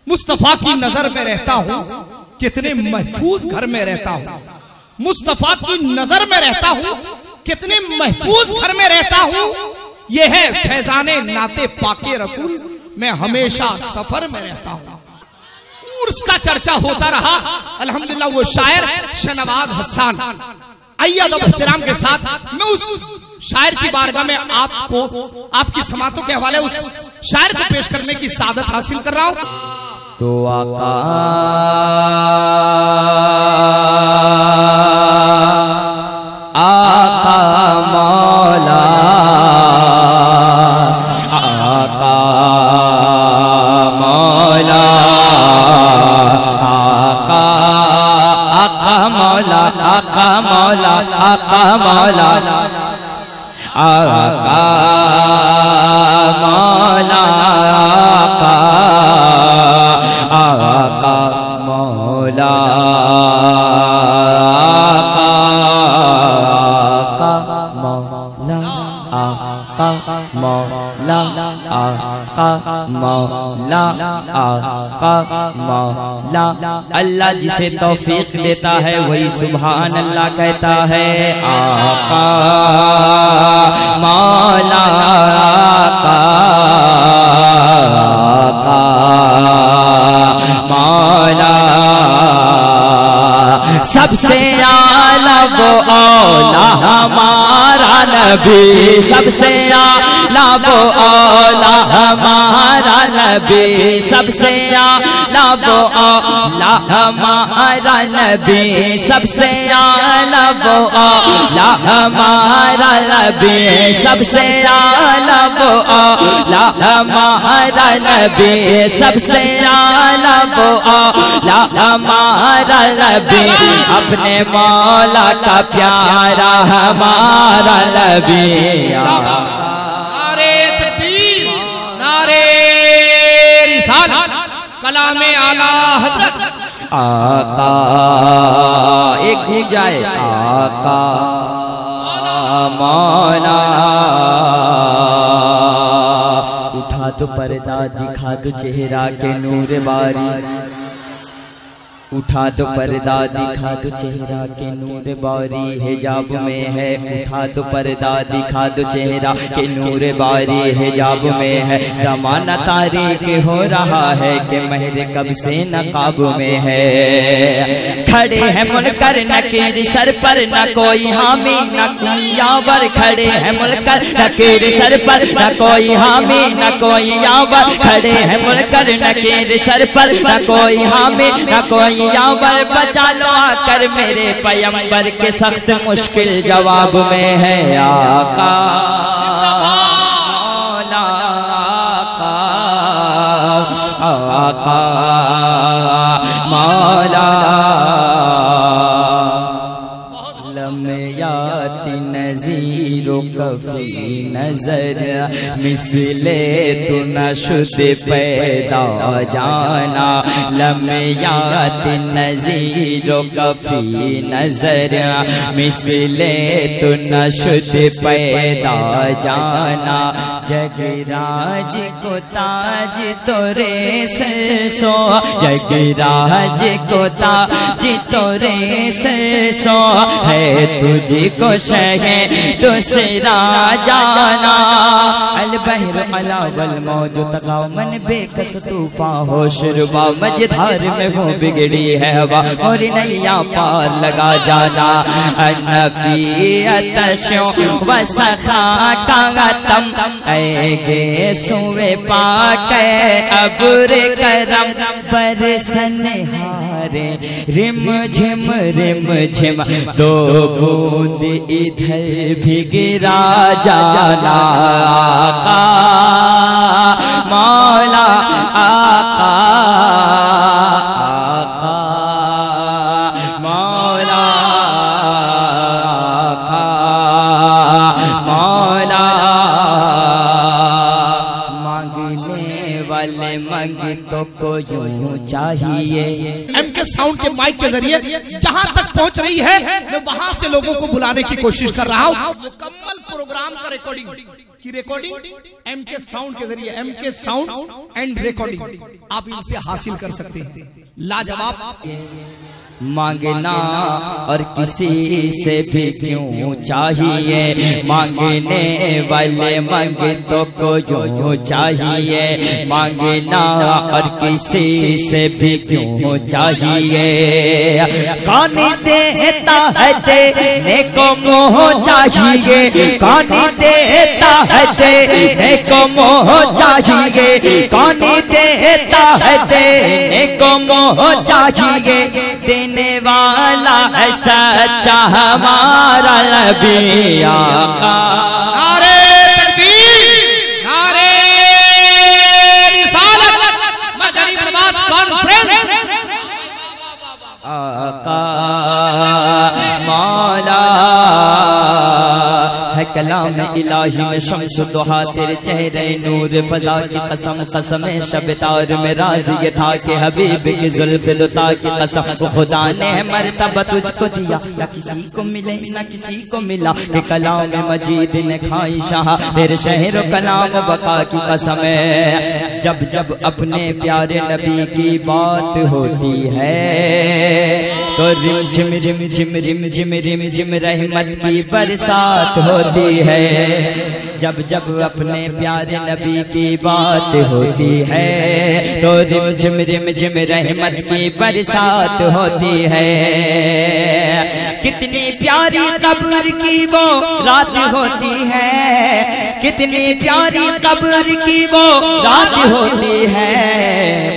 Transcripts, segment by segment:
मुस्तफा की नजर में रहता हूँ, कितने महफूज घर में रहता हूँ। मुस्तफा की नजर में रहता हूँ, कितने महफूज घर में रहता हूँ। यह है फैजाने नाते पाके रसूल, मैं हमेशा सफर में रहता हूँ। उसका चर्चा होता रहा। अल्हम्दुलिल्लाह वो शायर शहनवाज हसन, आइए अदब एहतराम के साथ मैं उस शायर की बारगाह में आपको आपकी समातों के हवाले उस शायर को पेश करने की सादत हासिल कर रहा हूं। तो आका आका मौला आका मौला आका आका मौला आका मौला आका मौला आका मौला आका मौला आका मौला आका मौला आका मौला। अल्लाह जिसे तौफीक देता है वही सुभान अल्लाह कहता है। आका मौला आका मौला सबसे आला वो औला हमारा नबी, सबसे आला वो औला हमारा नबी, सबसे आला वो औला हमारा नबी, सबसे आला वो औला हमारा नबी, सबसे आला वो औला हमारा नबी, सबसे आला वो औला हमारा नबी, अपने मौला का प्यारा हमारा नबी। नारे तकबीर, नारे रिसालत, कलामे आला हज़रत। आका एक ही जाए आका मौला। उठा तो पर्दा दिखा तो चेहरा के नूर बारी, उठा तो पर्दा दिखा तो चेहरा के नूर बारी, हिजाब में है उठा तो पर्दा दिखा तो चेहरा के नूर बारी, हिजाब में है ज़माना तारीक हो रहा है कि महर कब से नकाब में है। खड़े हैं मुनकर नकीर सर पर न कोई हामी न कोई यावर, खड़े हैं मुनकर नकीर सर पर न कोई हामी न कोई यावर, खड़े हैं मुनकर नकीर सर पर न कोई हामी न कोई यावर। बचा लो आकर मेरे पैगंबर के सख्त मुश्किल जवाब में है। आका मौला आका मौला लमयाति नज़ीरो कफ़ी नजर मिसले तू नशुद पैदा जाना, लमयाति नज़ीरो कफ़ी नजर मिसले तू नशुद पैदा जाना। जगराज को ताज तोरे सर सो, जगराज को ताज तोरे सर सो, है तुझको शहे दूसरा जाना। अल बहर अला वल मौज तकाओ मन बेकस तूफा हो शुरुबा, मझधार में वो बिगड़ी है हवा और नैया पार लगा जाना। अनफियत शो व सखा का तम ऐगे सुवे पाके अबुर करम बरसन हारे, रिम झिम दो बूंद इधर भी गिरा जाना। आका मौला आका आका मौला आका मौला। मांगने वाले मंगतों को यूं चाहिए। एमके साउंड के माइक के जरिए जहां तक पहुंच रही है मैं वहां से लोगों को बुलाने की कोशिश कर रहा हूं। मुकम्मल प्रोग्राम का रिकॉर्डिंग की रिकॉर्डिंग MK साउंड के जरिए, MK साउंड एंड रिकॉर्डिंग आप इनसे हासिल कर सकते हैं। लाजवाब मांगना और किसी से भी क्यों चाहिए, मांगने वाले मांगे तो को जो चाहिए, मांगना और किसी से भी क्यों चाहिए, कौन देता है देने को मोह चाहिए, कौन देता है देने को मोह चाहिए, कौन देता है देने को मोह चाहिए, देने वाला है सच्चा हमारा नबी आका। नारे तकबीर, नारे रिसालत, मदनी नवाज कॉन्फ्रेंस। आका मौला है कलाम इलाही में शम्स दुहा, तेरे चेहरे नूर फजा की कसम, कसम शबतार में राज ये था कि हबीब की जुल्फ दुता की कसम, खुदा ने मर्तबा तुझको दिया न किसी को मिले न किसी को मिला, कि कलाम मजीद ने खाई शाह तेरे शहर कलाम बका की कसम। जब जब अपने प्यारे नबी की बात होती है तो रिम झिम रिम झिम रिम झिम रिम झिम रहमत की बरसात होती है, जब जब अपने प्यारे नबी की बात होती है तो रिम झिम रिम झिम रहमत की बरसात होती है। कितनी प्यारी कब्र की वो रात होती है, कितनी प्यारी कब्र की वो रात होती है,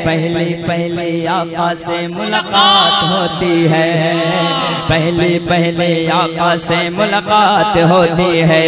पहले पहले आका से मुलाकात होती है, पहले पहले आका से मुलाकात होती है,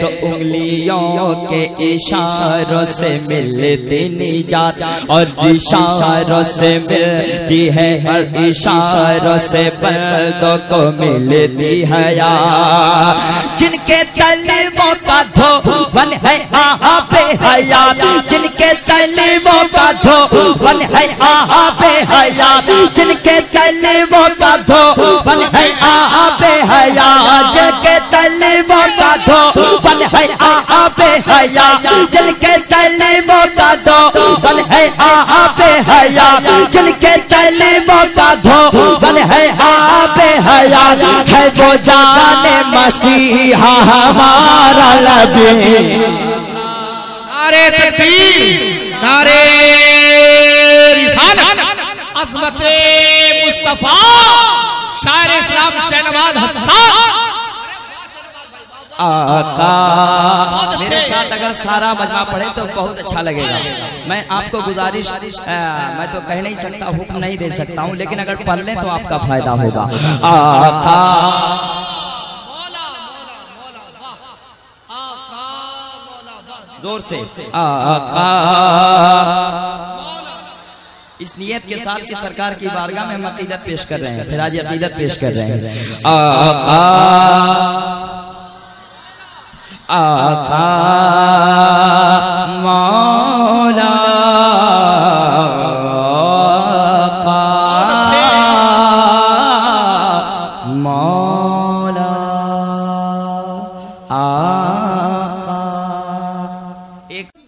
तो उंगलियों के इशारों से मिलती निजात और इशारों से मिलती है, और इशारों से बंदों को मिलती है यार, जिनके तलवों का धोवन है आहा पे हयात, जिनके तलवों का धोवन है आहा पे हयात, जिनके तलवों का धोवन है आहा पे हयात, जिनके तलवों का धोवन है आहा पे हयात, जिनके तलवों का धोवन है आहा पे हयात, जिनके तलवों का धोवन है आहा पे हयात, है वो जाने मसीहा हमारा नबी। नारे तकबीर, नारे रिसालत, अज़मत मुस्तफा शायर इस्लाम शहनवाज हसन। आका मेरे साथ अगर सारा मजमा पढ़े तो बहुत अच्छा लगेगा। मैं आपको गुजारिश मैं तो कह नहीं सकता, हुक्म नहीं दे सकता हूँ, लेकिन अगर पढ़ लें तो आपका फायदा होगा। आका जोर से आका, इस नियत के साथ कि सरकार की बारगाह में हम अकीदत पेश कर रहे हैं, फिर आज अकीदत पेश कर रहे हैं। आका आका मौला मौला आका।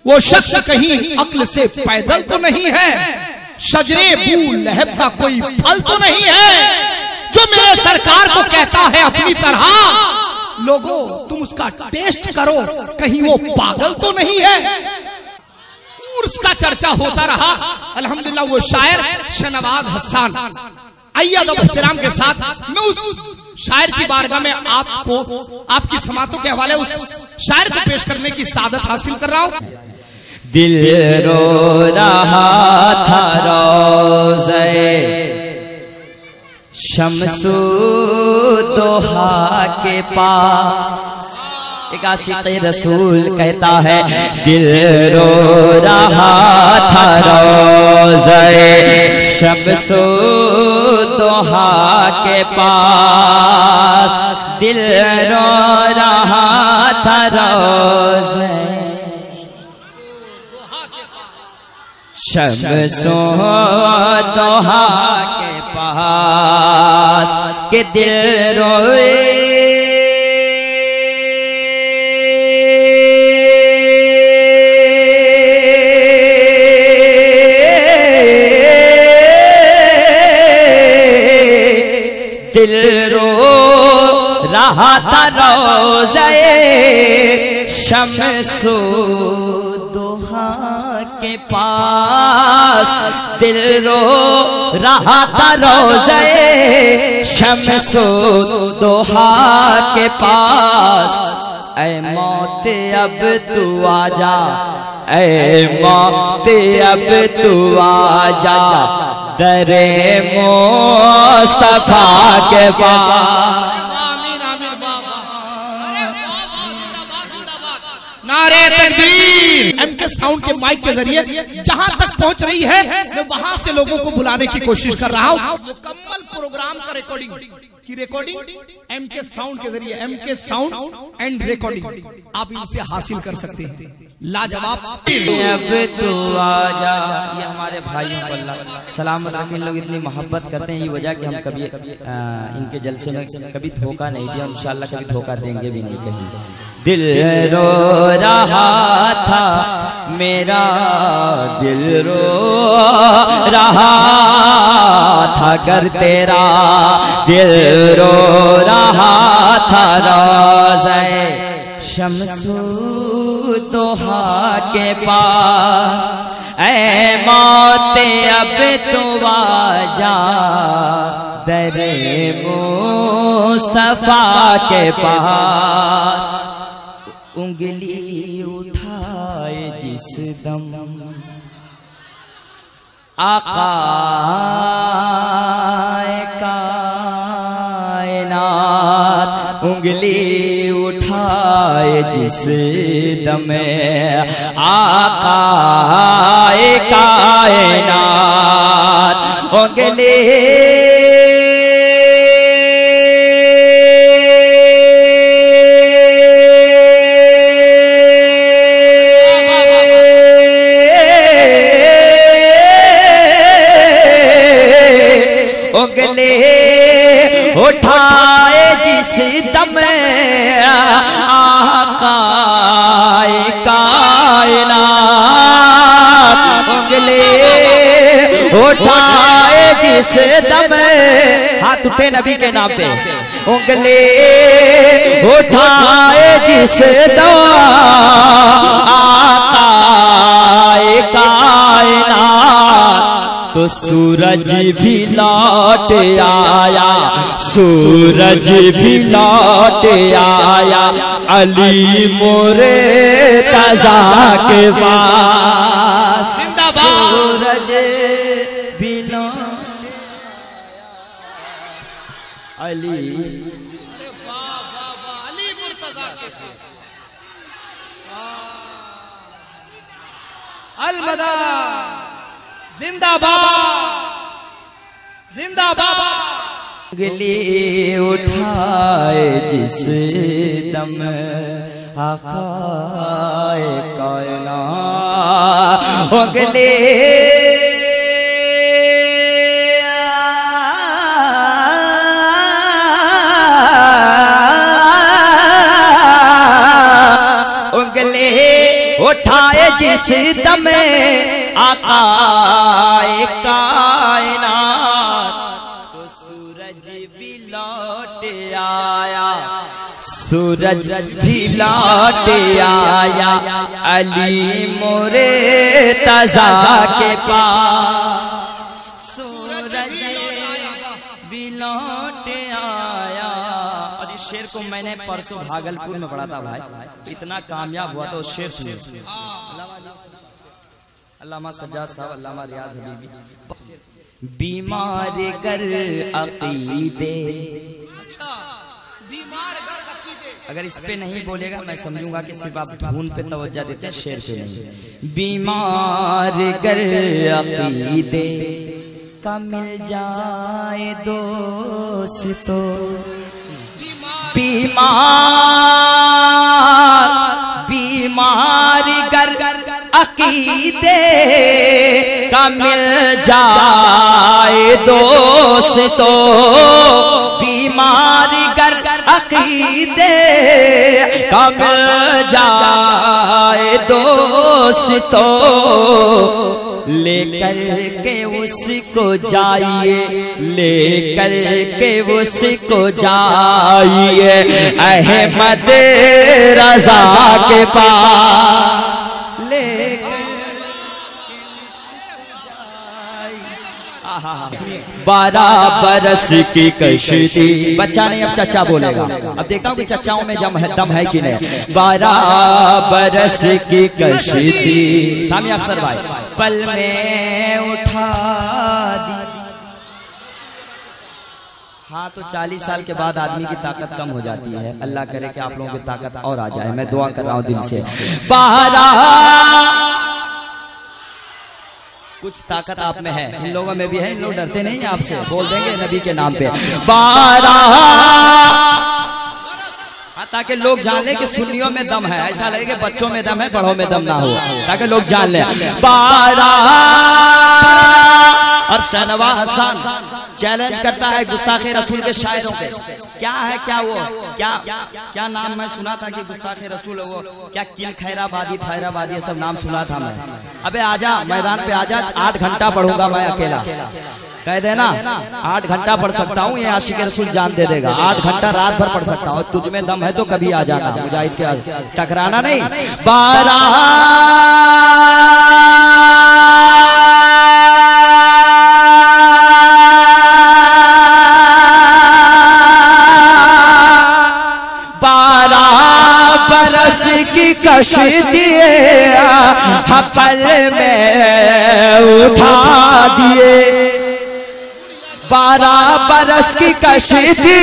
वो शख्स कहीं अक्ल से पैदल तो नहीं है, शजरे बू लहब का कोई फल तो नहीं है, जो मेरे सरकार को कहता है अपनी तरह लोगों तुम उसका टेस्ट करो, कहीं वो पागल तो नहीं है। उसका चर्चा होता रहा। अल्हम्दुलिल्लाह वो शायर शहनवाज हसन, आइए अदब एहतराम के साथ मैं उस शायर की बारगाह में आपको आपकी समातों के हवाले उस शायर को पेश करने की सादत हासिल कर रहा हूँ। दिल रो रहा था रोज़े शम्सु दोहा के पास, एक आशिक़ रसूल कहता है दिल रो रहा था रोज़े शम्सु दोहा के पास, दिल रो रहा था रोज़े शम्सु दोहा के पास, के दिल रोए दिल रो रहा था रोज़े शम्सो दोहा के पास, दिल रो रहा था रोज़े शम्सो दोहा के पास। ऐ मौत अब तू आजा, ऐ मौत अब तू आजा दरे मुस्तफा के पास। नारे तकबीर। एमके साउंड के माइक के जरिए जहां तक पहुंच रही है मैं वहां से लोगों को बुलाने की कोशिश कर रहा हूं। मुकम्मल प्रोग्राम का रिकॉर्डिंग की रिकॉर्डिंग एमके साउंड के जरिए, एमके साउंड एंड रिकॉर्डिंग आप इनसे हासिल कर सकते हैं। लाजवाब। अब तो आजा, ये हमारे भाइयों को अल्लाह सलामत रखे। इन लोग इतनी मोहब्बत करते हैं, ये वजह कि हम कभी इनके जलसे में कभी धोखा नहीं दिया, इंशाअल्लाह कभी धोखा देंगे भी नहीं कहीं। दिल रो रहा था मेरा, दिल रो रहा था घर तेरा, दिल रो रहा था रोज़े शम्सो दोहा के पास। ऐ मौत अब तो आजा दरे मुस्तफा के पास। उंगली उठाए जिस दम आका कायनात, उंगली उठाए जिस दम आका कायनात, उंगली उंगली उठाए जिस दम आका कायनात, उंगली उठाए जिस दम, हाथ उठे नबी के नाम पे, उंगली उठाए जिस दम आका कायनात, तो सूरज भी लौट आया, सूरज भी लौट आया अली मोरे तज़ा के पास। सूरज भी लौट अली मुर्तज़ा के पास। अलमदा, जिंदाबाद जिंदाबाद। उंगली उठाए जिस दम आका कायनात, उंगली उंगली उठाए जिस दम आका कायनात, तो सूरज भी लौट आया, सूरज भी लौट आया अली मोरे तज़ा के पास। सूरज भी लौट आया। और इस शेर को मैंने परसों भागलपुर में पढ़ा था भाई, इतना कामयाब हुआ तो शेर सुनिए। अल्लामा सज्जाद साहब, अल्लामा रियाज हबीबी। बीमार गर अकीदे, अगर इस पे नहीं बोलेगा मैं समझूंगा कि सिर्फ आप धुन पे तवज्जो देते हैं, शेर पे नहीं। बीमार गर अकीदे का मिल जाए दोस्तो, बीमार गर अकीदे का मिल जाए दोस्तो, बीमारी गर अकीदे का मिल जाए दोस्तो, दोस्तों लेकर के उसको जाइए, लेकर के उसको जाइए अहमद रजा के पास लेकर 12 बरस की कश्ती। बच्चा नहीं अब चचा बोलेगा। अब देखता हूँ कि चचाओं में दम है कि नहीं। 12 बरस की कश्ती थामिया अख्तर भाई पल में उठा दी। हाँ तो 40 साल के बाद आदमी की ताकत कम हो जाती है। अल्लाह करे कि आप लोगों की ताकत और आ जाए। मैं दुआ कर रहा हूँ दिल से। 12 कुछ ताकत आप में है, इन लोगों में भी है। इन लोग डरते नहीं आपसे, बोल देंगे नबी के नाम पे 12 ताकि लोग जान ले कि सुन्नियों में दम है। ऐसा लगे कि बच्चों में दम है, बड़ों में दम ना हो, ताकि लोग जान ले। 12 और शहनवा हसन चैलेंज करता है गुस्ताखे रसूल के शायरों पे। क्या है क्या वो क्या नाम मैं सुना था कि गुस्ताखे रसूल है वो क्या किल खैराबादी फैराबादी सब नाम सुना था मैं। अबे आजा मैदान पे आजा, 8 घंटा पढ़ूंगा मैं अकेला। कह देना 8 घंटा पढ़ सकता हूँ, ये आशिक रसूल जान दे देगा। 8 घंटा रात भर पढ़ सकता हूँ। तुझ में दम है तो कभी आ जाना, मुजाहिद के टकराना नहीं। 12 बरस की कश्ती पल में उठा दिए। 12 बरस की कश्ती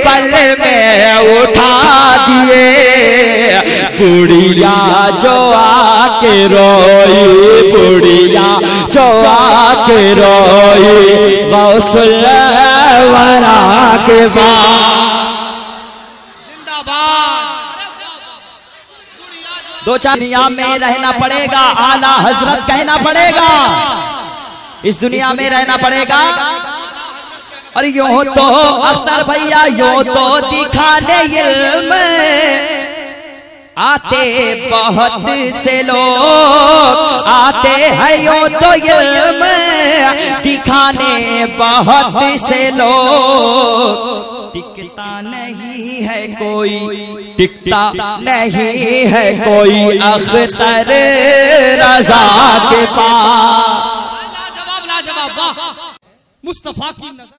पल में उठा दिए। बुढ़िया जो आके रोई, बुढ़िया जो आके रोई गौसुल वरा के बाद। दो चार दुनिया में रहना पड़ेगा, आला हजरत कहना पड़ेगा। इस दुनिया में रहना पड़ेगा। और यूं तो अख्तर भैया यूं तो दिखाने इल्म आते बहुत से लोग आते हैं, यूं तो इल्म दिखाने बहुत से लोग। टिकता नहीं है कोई, टिकता नहीं है कोई अख्तर रजा के पास। लाजवाब लाजवाब, वाह मुस्तफा की नजर।